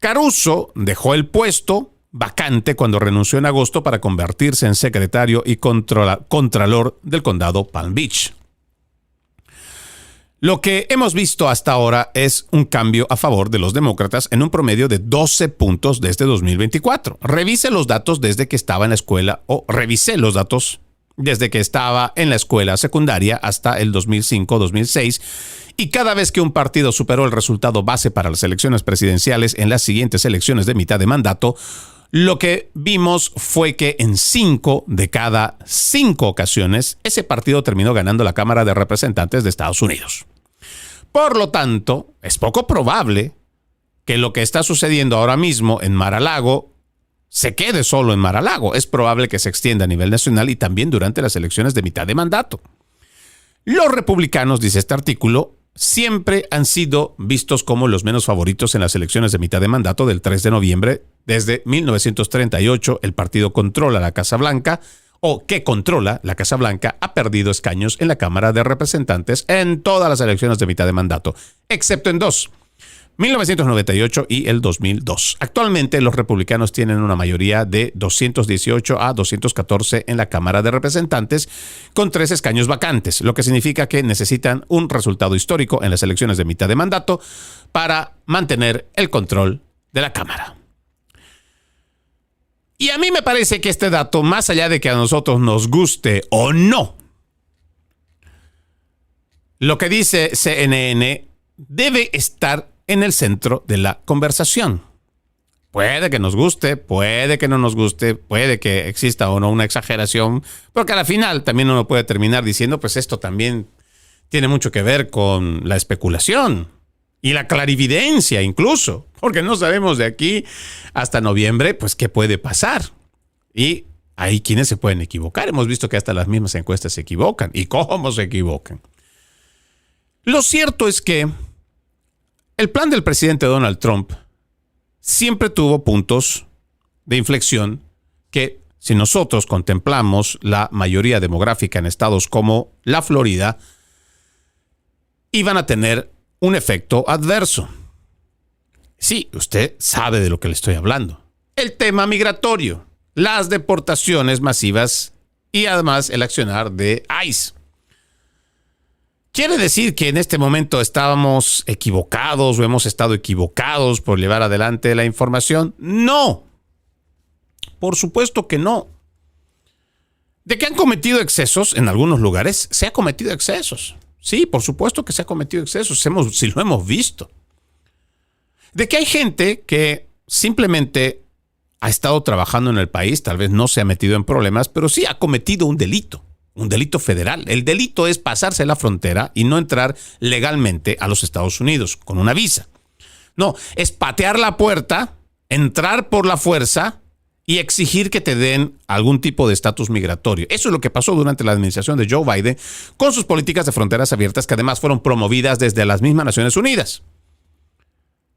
Caruso dejó el puesto vacante cuando renunció en agosto para convertirse en secretario y contralor del condado Palm Beach. Lo que hemos visto hasta ahora es un cambio a favor de los demócratas en un promedio de 12 puntos desde 2024. Revisé los datos desde que estaba en la escuela secundaria hasta el 2005-2006, y cada vez que un partido superó el resultado base para las elecciones presidenciales en las siguientes elecciones de mitad de mandato, lo que vimos fue que en 5 de cada 5 ocasiones ese partido terminó ganando la Cámara de Representantes de Estados Unidos. Por lo tanto, es poco probable que lo que está sucediendo ahora mismo en Mar-a-Lago se quede solo en Mar-a-Lago. Es probable que se extienda a nivel nacional y también durante las elecciones de mitad de mandato. Los republicanos, dice este artículo, siempre han sido vistos como los menos favoritos en las elecciones de mitad de mandato del 3 de noviembre. Desde 1938, el partido controla la Casa Blanca, que controla la Casa Blanca, ha perdido escaños en la Cámara de Representantes en todas las elecciones de mitad de mandato, excepto en 2, 1998 y el 2002. Actualmente, los republicanos tienen una mayoría de 218 a 214 en la Cámara de Representantes, con 3 escaños vacantes, lo que significa que necesitan un resultado histórico en las elecciones de mitad de mandato para mantener el control de la Cámara. Y a mí me parece que este dato, más allá de que a nosotros nos guste o no, lo que dice CNN debe estar en el centro de la conversación. Puede que nos guste, puede que no nos guste, puede que exista o no una exageración, porque a la final también uno puede terminar diciendo, pues esto también tiene mucho que ver con la especulación y la clarividencia incluso, porque no sabemos de aquí hasta noviembre, pues qué puede pasar. Y hay quienes se pueden equivocar. Hemos visto que hasta las mismas encuestas se equivocan. ¿Y cómo se equivocan? Lo cierto es que el plan del presidente Donald Trump siempre tuvo puntos de inflexión que, si nosotros contemplamos la mayoría demográfica en estados como la Florida, iban a tener un efecto adverso. Sí, usted sabe de lo que le estoy hablando. El tema migratorio, las deportaciones masivas y además el accionar de ICE. ¿Quiere decir que en este momento estábamos equivocados o hemos estado equivocados por llevar adelante la información? No. Por supuesto que no. ¿De que han cometido excesos en algunos lugares? Se ha cometido excesos. Sí, por supuesto que se ha cometido excesos. Sí lo hemos visto. De que hay gente que simplemente ha estado trabajando en el país, tal vez no se ha metido en problemas, pero sí ha cometido un delito federal. El delito es pasarse la frontera y no entrar legalmente a los Estados Unidos con una visa. No, es patear la puerta, entrar por la fuerza y exigir que te den algún tipo de estatus migratorio. Eso es lo que pasó durante la administración de Joe Biden con sus políticas de fronteras abiertas, que además fueron promovidas desde las mismas Naciones Unidas,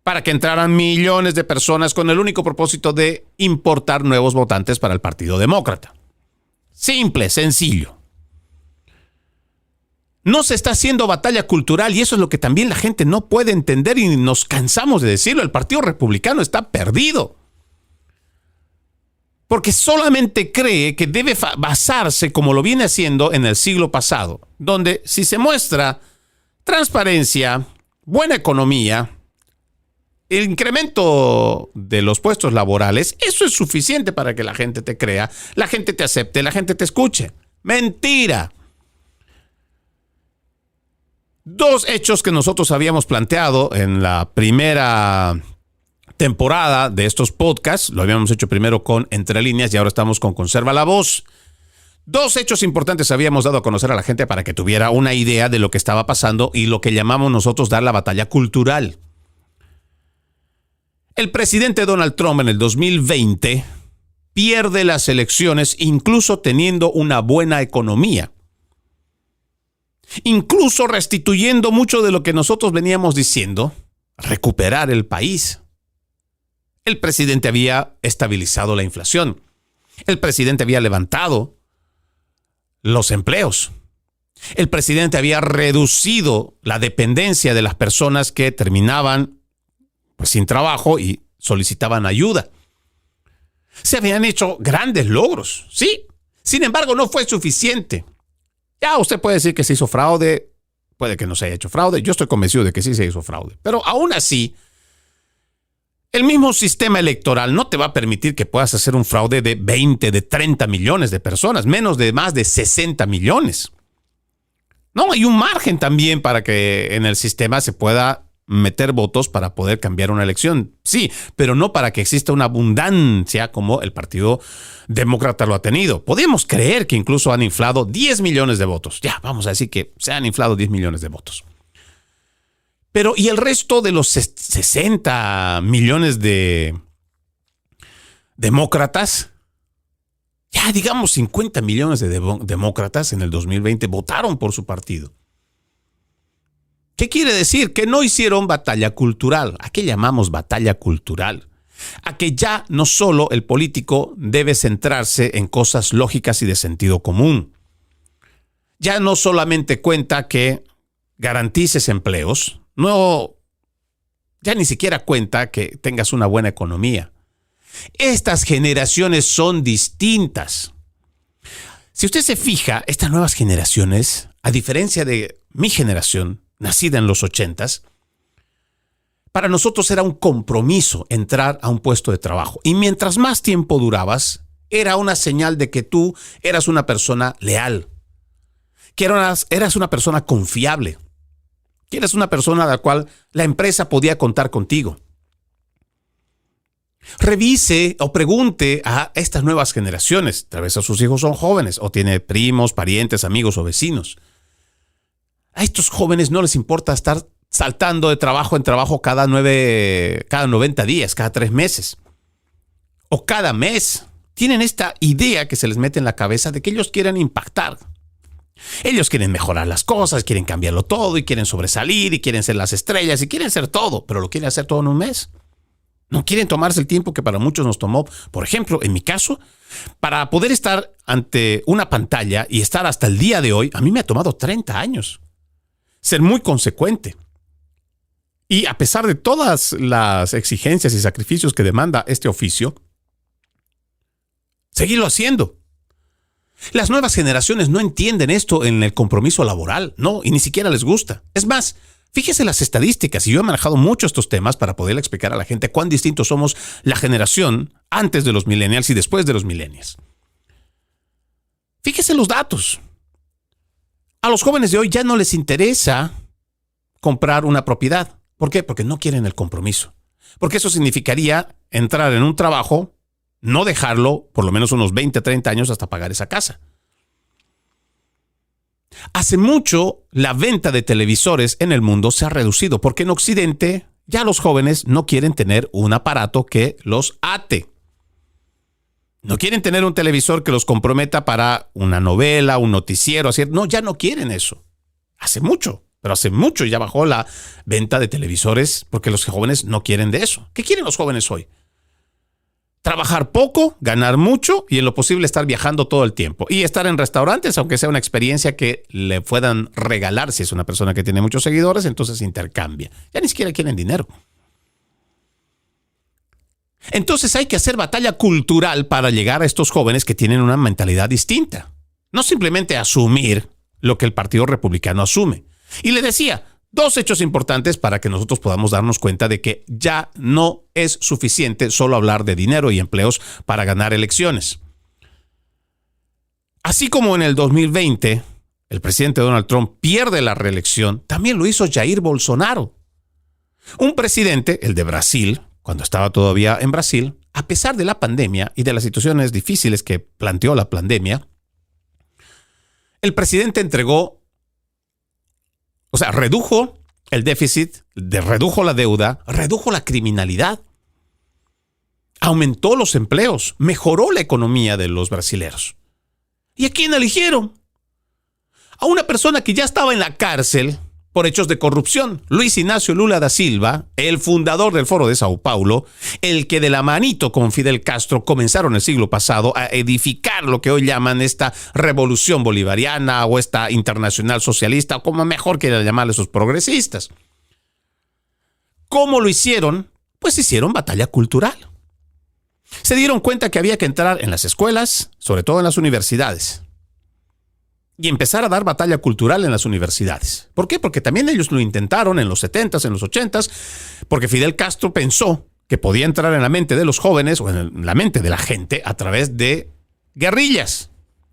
para que entraran millones de personas con el único propósito de importar nuevos votantes para el Partido Demócrata. Simple, sencillo. No se está haciendo batalla cultural, y eso es lo que también la gente no puede entender y nos cansamos de decirlo. El Partido Republicano está perdido, porque solamente cree que debe basarse, como lo viene haciendo en el siglo pasado, donde si se muestra transparencia, buena economía, el incremento de los puestos laborales, eso es suficiente para que la gente te crea, la gente te acepte, la gente te escuche. ¡Mentira! Dos hechos que nosotros habíamos planteado en la primera temporada de estos podcasts. Lo habíamos hecho primero con Entre Líneas y ahora estamos con Conserva la Voz. Dos hechos importantes habíamos dado a conocer a la gente para que tuviera una idea de lo que estaba pasando y lo que llamamos nosotros dar la batalla cultural. El presidente Donald Trump en el 2020 pierde las elecciones incluso teniendo una buena economía. Incluso restituyendo mucho de lo que nosotros veníamos diciendo, recuperar el país. El presidente había estabilizado la inflación. El presidente había levantado los empleos. El presidente había reducido la dependencia de las personas que terminaban sin trabajo y solicitaban ayuda. Se habían hecho grandes logros, sí. Sin embargo, no fue suficiente. Ya usted puede decir que se hizo fraude, puede que no se haya hecho fraude. Yo estoy convencido de que sí se hizo fraude. Pero aún así, el mismo sistema electoral no te va a permitir que puedas hacer un fraude de 20, de 30 millones de personas, menos de más de 60 millones. No, hay un margen también para que en el sistema se pueda meter votos para poder cambiar una elección. Sí, pero no para que exista una abundancia como el Partido Demócrata lo ha tenido. Podemos creer que incluso han inflado 10 millones de votos. Ya, vamos a decir que se han inflado 10 millones de votos. Pero, ¿y el resto de los 60 millones de demócratas? Ya, digamos 50 millones de demócratas en el 2020 votaron por su partido. ¿Qué quiere decir? Que no hicieron batalla cultural. ¿A qué llamamos batalla cultural? A que ya no solo el político debe centrarse en cosas lógicas y de sentido común. Ya no solamente cuenta que garantices empleos, no, ya ni siquiera cuenta que tengas una buena economía. Estas generaciones son distintas. Si usted se fija, estas nuevas generaciones, a diferencia de mi generación, nacida en los 80s, para nosotros era un compromiso entrar a un puesto de trabajo. Y mientras más tiempo durabas, era una señal de que tú eras una persona leal, que eras una persona confiable, que eras una persona a la cual la empresa podía contar contigo. Revise o pregunte a estas nuevas generaciones, tal vez a sus hijos son jóvenes o tiene primos, parientes, amigos o vecinos. A estos jóvenes no les importa estar saltando de trabajo en trabajo cada 90 días, cada 3 meses o cada mes. Tienen esta idea que se les mete en la cabeza de que ellos quieren impactar. Ellos quieren mejorar las cosas, quieren cambiarlo todo y quieren sobresalir y quieren ser las estrellas y quieren ser todo, pero lo quieren hacer todo en un mes. No quieren tomarse el tiempo que para muchos nos tomó, por ejemplo, en mi caso, para poder estar ante una pantalla y estar hasta el día de hoy, a mí me ha tomado 30 años. Ser muy consecuente. Y a pesar de todas las exigencias y sacrificios que demanda este oficio, seguirlo haciendo. Las nuevas generaciones no entienden esto en el compromiso laboral, no, y ni siquiera les gusta. Es más, fíjese las estadísticas, y yo he manejado mucho estos temas para poder explicar a la gente cuán distintos somos la generación antes de los millennials y después de los millennials. Fíjese los datos. A los jóvenes de hoy ya no les interesa comprar una propiedad. ¿Por qué? Porque no quieren el compromiso. Porque eso significaría entrar en un trabajo, no dejarlo por lo menos unos 20, 30 años hasta pagar esa casa. Hace mucho la venta de televisores en el mundo se ha reducido porque en Occidente ya los jóvenes no quieren tener un aparato que los ate. No quieren tener un televisor que los comprometa para una novela, un noticiero, así. No, ya no quieren eso. Hace mucho ya bajó la venta de televisores porque los jóvenes no quieren de eso. ¿Qué quieren los jóvenes hoy? Trabajar poco, ganar mucho y en lo posible estar viajando todo el tiempo. Y estar en restaurantes, aunque sea una experiencia que le puedan regalar. Si es una persona que tiene muchos seguidores, entonces intercambia. Ya ni siquiera quieren dinero. Entonces hay que hacer batalla cultural para llegar a estos jóvenes que tienen una mentalidad distinta. No simplemente asumir lo que el Partido Republicano asume. Y le decía, 2 hechos importantes para que nosotros podamos darnos cuenta de que ya no es suficiente solo hablar de dinero y empleos para ganar elecciones. Así como en el 2020, el presidente Donald Trump pierde la reelección, también lo hizo Jair Bolsonaro. Un presidente, el de Brasil, cuando estaba todavía en Brasil, a pesar de la pandemia y de las situaciones difíciles que planteó la pandemia, el presidente redujo el déficit, redujo la deuda, redujo la criminalidad, aumentó los empleos, mejoró la economía de los brasileros. ¿Y a quién eligieron? A una persona que ya estaba en la cárcel por hechos de corrupción, Luis Inácio Lula da Silva, el fundador del Foro de Sao Paulo, el que de la manito con Fidel Castro comenzaron el siglo pasado a edificar lo que hoy llaman esta revolución bolivariana o esta internacional socialista, o como mejor quieran llamarle sus progresistas. ¿Cómo lo hicieron? Pues hicieron batalla cultural. Se dieron cuenta que había que entrar en las escuelas, sobre todo en las universidades, y empezar a dar batalla cultural en las universidades. ¿Por qué? Porque también ellos lo intentaron en los 70s, en los 80s, porque Fidel Castro pensó que podía entrar en la mente de los jóvenes o en la mente de la gente a través de guerrillas,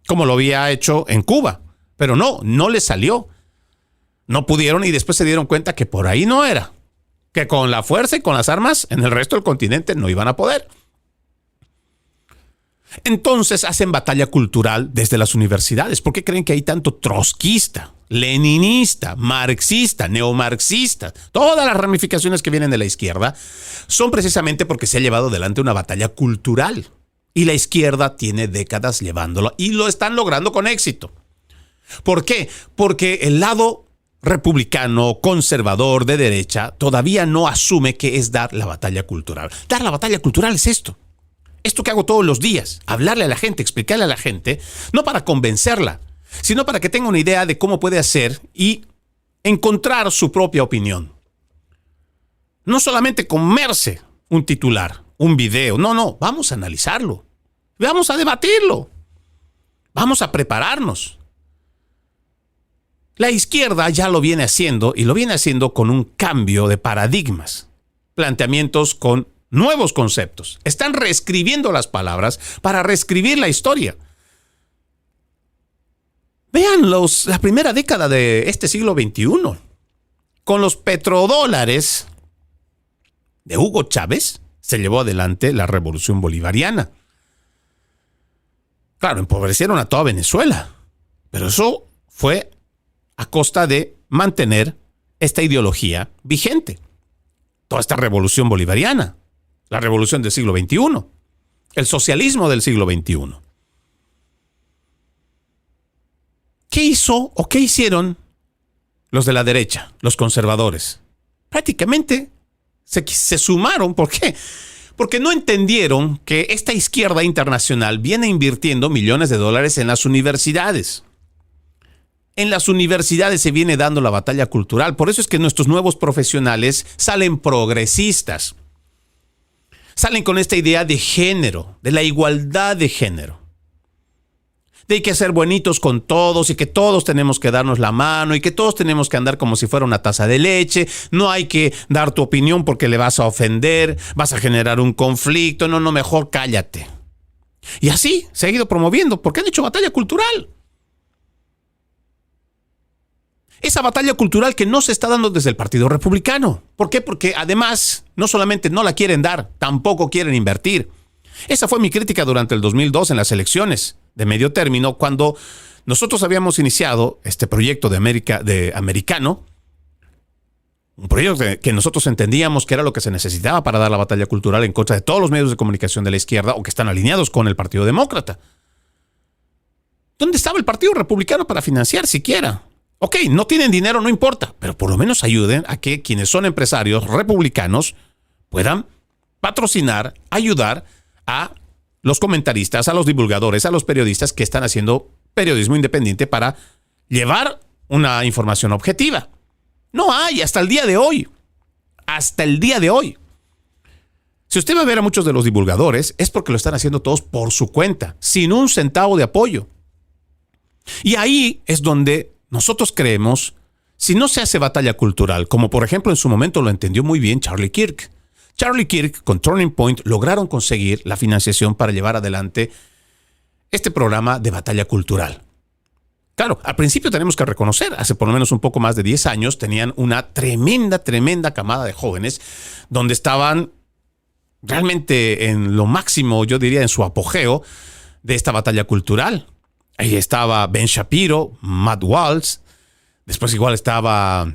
como lo había hecho en Cuba. Pero no les salió. No pudieron y después se dieron cuenta que por ahí no era. Que con la fuerza y con las armas en el resto del continente no iban a poder. Entonces hacen batalla cultural desde las universidades. ¿Por qué creen que hay tanto trotskista, leninista, marxista, neomarxista? Todas las ramificaciones que vienen de la izquierda son precisamente porque se ha llevado adelante una batalla cultural. Y la izquierda tiene décadas llevándolo y lo están logrando con éxito. ¿Por qué? Porque el lado republicano, conservador, de derecha, todavía no asume que es dar la batalla cultural. Dar la batalla cultural es esto. Esto que hago todos los días, hablarle a la gente, explicarle a la gente, no para convencerla, sino para que tenga una idea de cómo puede hacer y encontrar su propia opinión. No solamente comerse un titular, un video, no, vamos a analizarlo, vamos a debatirlo, vamos a prepararnos. La izquierda ya lo viene haciendo y lo viene haciendo con un cambio de paradigmas, planteamientos con nuevos conceptos. Están reescribiendo las palabras para reescribir la historia. Vean la primera década de este siglo XXI. Con los petrodólares de Hugo Chávez se llevó adelante la revolución bolivariana. Claro, empobrecieron a toda Venezuela, pero eso fue a costa de mantener esta ideología vigente. Toda esta revolución bolivariana. La revolución del siglo XXI, el socialismo del siglo XXI. ¿Qué hizo o qué hicieron los de la derecha, los conservadores? Prácticamente se sumaron. ¿Por qué? Porque no entendieron que esta izquierda internacional viene invirtiendo millones de dólares en las universidades. En las universidades se viene dando la batalla cultural. Por eso es que nuestros nuevos profesionales salen progresistas. Salen con esta idea de género, de la igualdad de género. De que ser buenitos con todos y que todos tenemos que darnos la mano y que todos tenemos que andar como si fuera una taza de leche. No hay que dar tu opinión porque le vas a ofender, vas a generar un conflicto. No, mejor cállate. Y así se ha ido promoviendo porque han hecho batalla cultural. Esa batalla cultural que no se está dando desde el Partido Republicano. ¿Por qué? Porque además no solamente no la quieren dar, tampoco quieren invertir. Esa fue mi crítica durante el 2002 en las elecciones de medio término, cuando nosotros habíamos iniciado este proyecto de americano Un proyecto que nosotros entendíamos que era lo que se necesitaba para dar la batalla cultural en contra de todos los medios de comunicación de la izquierda o que están alineados con el Partido Demócrata. ¿Dónde estaba el Partido Republicano para financiar siquiera? Ok, no tienen dinero, no importa, pero por lo menos ayuden a que quienes son empresarios republicanos puedan patrocinar, ayudar a los comentaristas, a los divulgadores, a los periodistas que están haciendo periodismo independiente para llevar una información objetiva. No hay, hasta el día de hoy. Hasta el día de hoy. Si usted va a ver a muchos de los divulgadores, es porque lo están haciendo todos por su cuenta, sin un centavo de apoyo. Y ahí es donde nosotros creemos, si no se hace batalla cultural, como por ejemplo en su momento lo entendió muy bien Charlie Kirk. Charlie Kirk con Turning Point lograron conseguir la financiación para llevar adelante este programa de batalla cultural. Claro, al principio tenemos que reconocer, hace por lo menos un poco más de 10 años, tenían una tremenda camada de jóvenes donde estaban realmente en lo máximo, yo diría, en su apogeo de esta batalla cultural. Ahí estaba Ben Shapiro, Matt Waltz, después igual estaba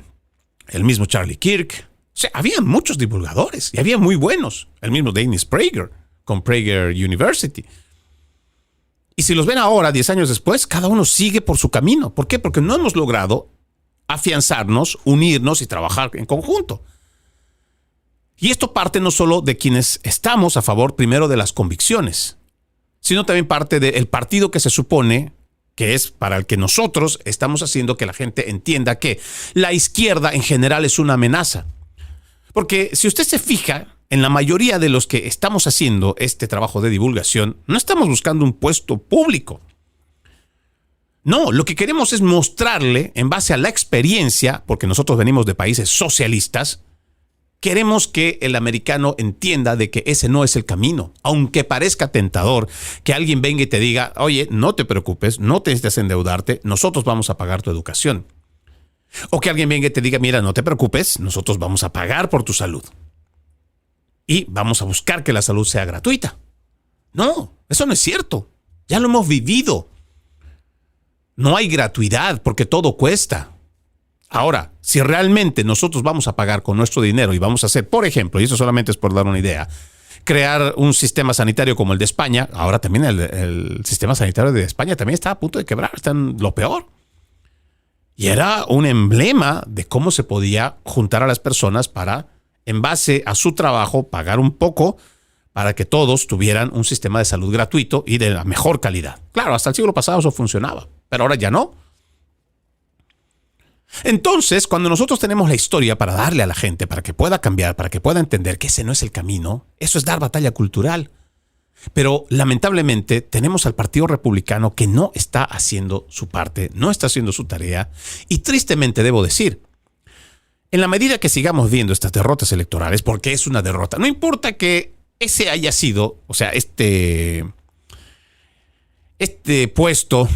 el mismo Charlie Kirk. O sea, había muchos divulgadores y había muy buenos. El mismo Dennis Prager con Prager University. Y si los ven ahora, 10 años después, cada uno sigue por su camino. ¿Por qué? Porque no hemos logrado afianzarnos, unirnos y trabajar en conjunto. Y esto parte no solo de quienes estamos a favor primero de las convicciones, sino también parte del partido que se supone que es para el que nosotros estamos haciendo que la gente entienda que la izquierda en general es una amenaza. Porque si usted se fija, en la mayoría de los que estamos haciendo este trabajo de divulgación, no estamos buscando un puesto público. No, lo que queremos es mostrarle, en base a la experiencia, porque nosotros venimos de países socialistas, queremos que el americano entienda de que ese no es el camino. Aunque parezca tentador que alguien venga y te diga, oye, no te preocupes, no te necesitas endeudarte, nosotros vamos a pagar tu educación. O que alguien venga y te diga, mira, no te preocupes, nosotros vamos a pagar por tu salud. Y vamos a buscar que la salud sea gratuita. No, eso no es cierto. Ya lo hemos vivido. No hay gratuidad porque todo cuesta. Ahora, si realmente nosotros vamos a pagar con nuestro dinero y vamos a hacer, por ejemplo, y eso solamente es por dar una idea, crear un sistema sanitario como el de España, ahora también el sistema sanitario de España también está a punto de quebrar, está en lo peor. Y era un emblema de cómo se podía juntar a las personas para, en base a su trabajo, pagar un poco para que todos tuvieran un sistema de salud gratuito y de la mejor calidad. Claro, hasta el siglo pasado eso funcionaba, pero ahora ya no. Entonces, cuando nosotros tenemos la historia para darle a la gente, para que pueda cambiar, para que pueda entender que ese no es el camino, eso es dar batalla cultural. Pero lamentablemente tenemos al Partido Republicano que no está haciendo su parte, no está haciendo su tarea y tristemente debo decir, en la medida que sigamos viendo estas derrotas electorales, porque es una derrota, no importa que ese haya sido, o sea, este puesto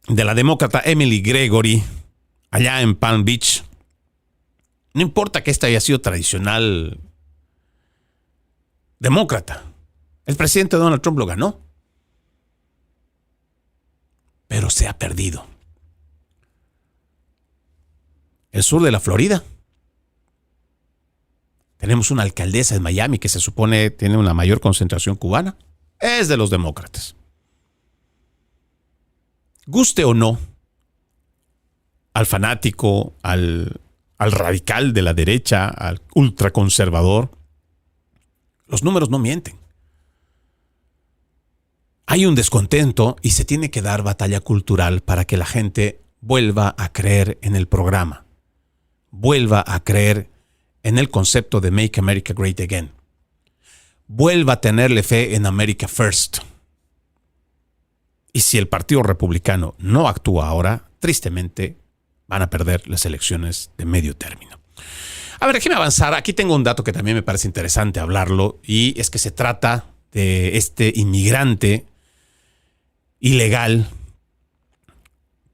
de la demócrata Emily Gregory allá en Palm Beach, no importa que esta haya sido tradicional demócrata, el presidente Donald Trump lo ganó, pero se ha perdido. El sur de la Florida. Tenemos una alcaldesa en Miami que se supone tiene una mayor concentración cubana. Es de los demócratas. Guste o no, al fanático, al radical de la derecha, al ultraconservador, los números no mienten. Hay un descontento y se tiene que dar batalla cultural para que la gente vuelva a creer en el programa, vuelva a creer en el concepto de Make America Great Again, vuelva a tenerle fe en America First. Y si el Partido Republicano no actúa ahora, tristemente van a perder las elecciones de medio término. A ver, déjeme avanzar. Aquí tengo un dato que también me parece interesante hablarlo, y es que se trata de este inmigrante ilegal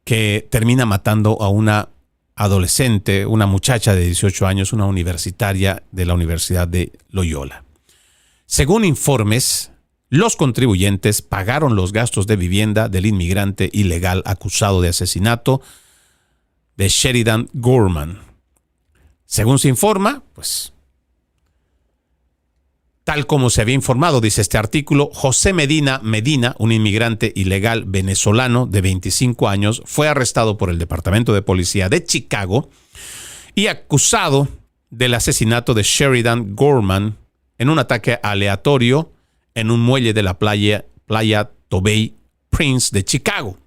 que termina matando a una adolescente, una muchacha de 18 años, una universitaria de la Universidad de Loyola. Según informes, los contribuyentes pagaron los gastos de vivienda del inmigrante ilegal acusado de asesinato de Sheridan Gorman. Según se informa, pues, tal como se había informado, dice este artículo, José Medina, un inmigrante ilegal venezolano de 25 años, fue arrestado por el Departamento de Policía de Chicago y acusado del asesinato de Sheridan Gorman en un ataque aleatorio en un muelle de la playa Tobey Prince de Chicago,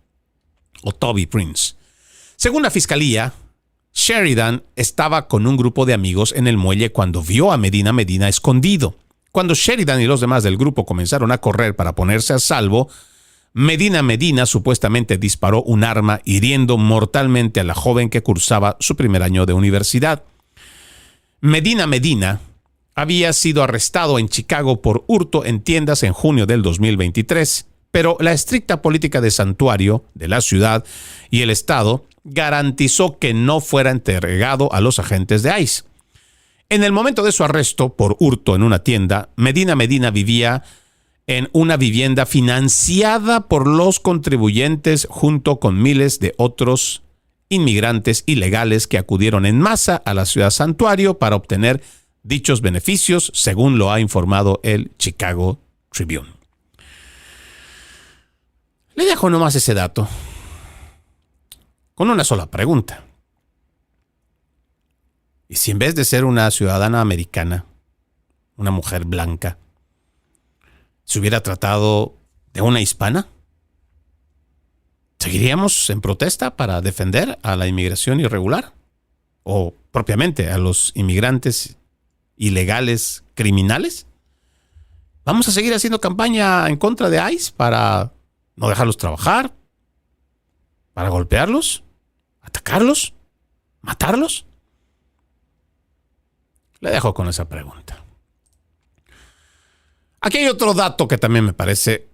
o Toby Prince. Según la fiscalía, Sheridan estaba con un grupo de amigos en el muelle cuando vio a Medina escondido. Cuando Sheridan y los demás del grupo comenzaron a correr para ponerse a salvo, Medina supuestamente disparó un arma hiriendo mortalmente a la joven que cursaba su primer año de universidad. Medina había sido arrestado en Chicago por hurto en tiendas en junio del 2023, pero la estricta política de santuario de la ciudad y el estado garantizó que no fuera entregado a los agentes de ICE. En el momento de su arresto por hurto en una tienda, Medina vivía en una vivienda financiada por los contribuyentes junto con miles de otros inmigrantes ilegales que acudieron en masa a la ciudad santuario para obtener dichos beneficios, según lo ha informado el Chicago Tribune. Le dejo nomás ese dato con una sola pregunta. ¿Y si en vez de ser una ciudadana americana, una mujer blanca, se hubiera tratado de una hispana? ¿Seguiríamos en protesta para defender a la inmigración irregular? ¿O propiamente a los inmigrantes ilegales criminales? ¿Vamos a seguir haciendo campaña en contra de ICE para no dejarlos trabajar? ¿Para golpearlos? ¿Atacarlos? ¿Matarlos? Le dejo con esa pregunta. Aquí hay otro dato que también me parece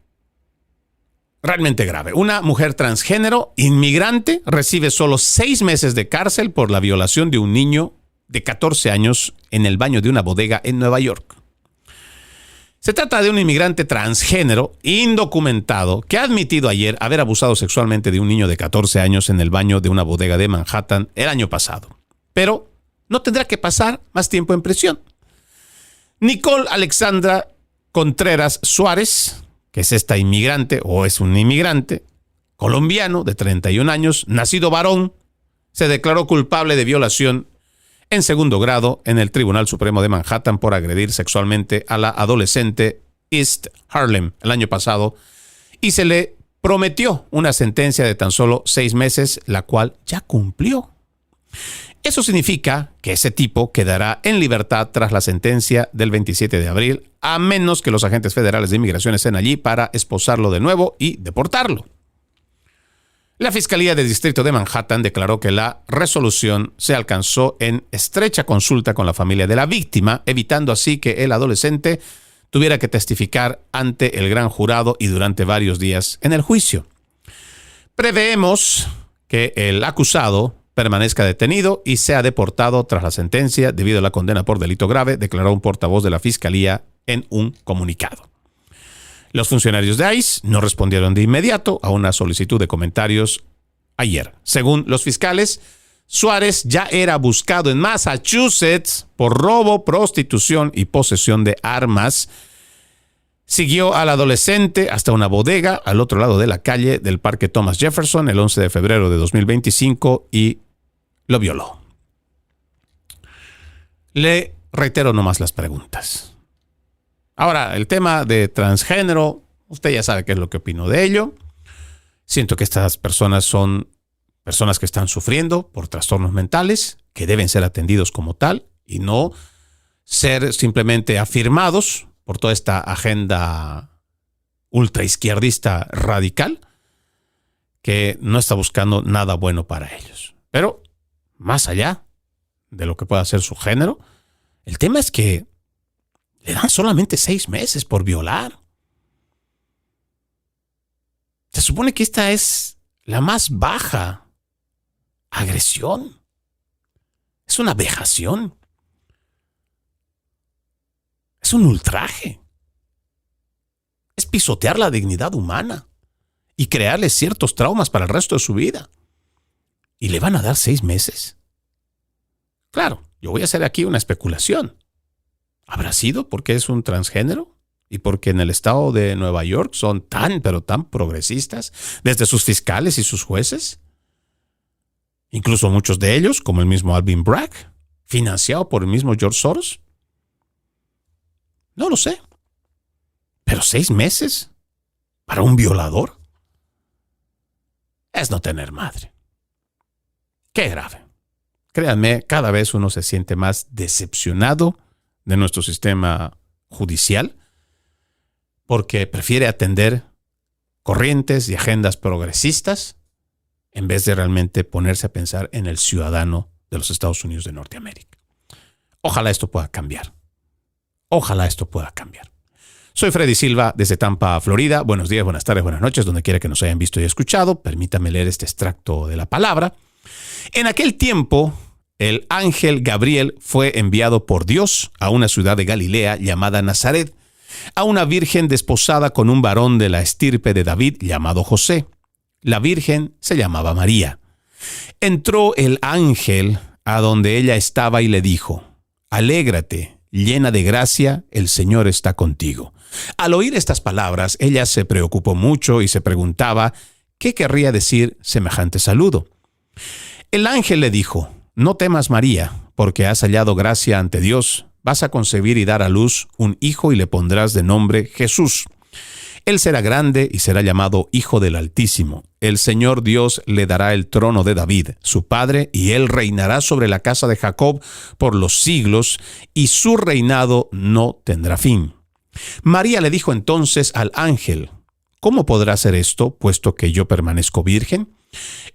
realmente grave. Una mujer transgénero inmigrante recibe solo 6 meses de cárcel por la violación de un niño de 14 años en el baño de una bodega en Nueva York. Se trata de un inmigrante transgénero indocumentado que ha admitido ayer haber abusado sexualmente de un niño de 14 años en el baño de una bodega de Manhattan el año pasado. Pero no tendrá que pasar más tiempo en prisión. Nicole Alexandra Contreras Suárez, que es esta inmigrante, o es un inmigrante colombiano de 31 años, nacido varón, se declaró culpable de violación en segundo grado en el Tribunal Supremo de Manhattan por agredir sexualmente a la adolescente East Harlem el año pasado y se le prometió una sentencia de tan solo 6 meses, la cual ya cumplió. Eso significa que ese tipo quedará en libertad tras la sentencia del 27 de abril, a menos que los agentes federales de inmigración estén allí para esposarlo de nuevo y deportarlo. La Fiscalía del Distrito de Manhattan declaró que la resolución se alcanzó en estrecha consulta con la familia de la víctima, evitando así que el adolescente tuviera que testificar ante el gran jurado y durante varios días en el juicio. Preveemos que el acusado permanezca detenido y sea deportado tras la sentencia debido a la condena por delito grave, declaró un portavoz de la Fiscalía en un comunicado. Los funcionarios de ICE no respondieron de inmediato a una solicitud de comentarios ayer. Según los fiscales, Suárez ya era buscado en Massachusetts por robo, prostitución y posesión de armas. Siguió al adolescente hasta una bodega al otro lado de la calle del Parque Thomas Jefferson el 11 de febrero de 2025 y lo violó. Le reitero nomás las preguntas. Ahora, el tema de transgénero, usted ya sabe qué es lo que opino de ello. Siento que estas personas son personas que están sufriendo por trastornos mentales, que deben ser atendidos como tal y no ser simplemente afirmados por toda esta agenda ultraizquierdista radical que no está buscando nada bueno para ellos. Pero, más allá de lo que pueda ser su género, el tema es que le dan solamente 6 meses por violar. Se supone que esta es la más baja agresión. Es una vejación. Es un ultraje. Es pisotear la dignidad humana y crearle ciertos traumas para el resto de su vida. ¿Y le van a dar 6 meses? Claro, Yo voy a hacer aquí una especulación. ¿Habrá sido porque es un transgénero? ¿Y porque en el estado de Nueva York son pero tan progresistas, desde sus fiscales y sus jueces? Incluso muchos de ellos, como el mismo Alvin Bragg, financiado por el mismo George Soros. No lo sé. Pero 6 meses para un violador es no tener madre. Qué grave. Créanme, cada vez uno se siente más decepcionado de nuestro sistema judicial porque prefiere atender corrientes y agendas progresistas en vez de realmente ponerse a pensar en el ciudadano de los Estados Unidos de Norteamérica. Ojalá esto pueda cambiar. Ojalá esto pueda cambiar. Soy Freddy Silva desde Tampa, Florida. Buenos días, buenas tardes, buenas noches, donde quiera que nos hayan visto y escuchado. Permítame leer este extracto de la palabra. En aquel tiempo, el ángel Gabriel fue enviado por Dios a una ciudad de Galilea llamada Nazaret, a una virgen desposada con un varón de la estirpe de David llamado José. La virgen se llamaba María. Entró el ángel a donde ella estaba y le dijo: «Alégrate, llena de gracia, el Señor está contigo». Al oír estas palabras, ella se preocupó mucho y se preguntaba qué querría decir semejante saludo. El ángel le dijo: «No temas, María, porque has hallado gracia ante Dios. Vas a concebir y dar a luz un hijo y le pondrás de nombre Jesús. Él será grande y será llamado Hijo del Altísimo. El Señor Dios le dará el trono de David, su padre, y él reinará sobre la casa de Jacob por los siglos, y su reinado no tendrá fin». María le dijo entonces al ángel: «¿Cómo podrá ser esto, puesto que yo permanezco virgen?».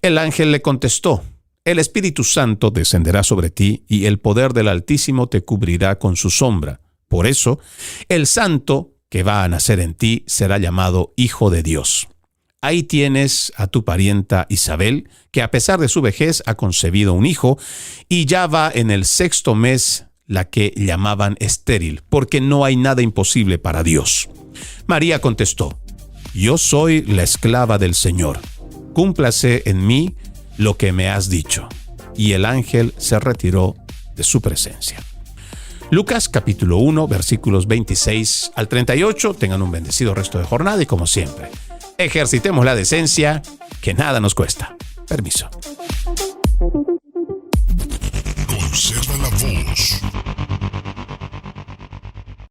El ángel le contestó: «El Espíritu Santo descenderá sobre ti, y el poder del Altísimo te cubrirá con su sombra. Por eso, el santo que va a nacer en ti será llamado Hijo de Dios. Ahí tienes a tu parienta Isabel, que a pesar de su vejez ha concebido un hijo, y ya va en el 6º mes, la que llamaban estéril, porque no hay nada imposible para Dios». María contestó: «Yo soy la esclava del Señor. Cúmplase en mí lo que me has dicho». Y el ángel se retiró de su presencia. Lucas capítulo 1, versículos 26 al 38. Tengan un bendecido resto de jornada y, como siempre, ejercitemos la decencia, que nada nos cuesta. Permiso.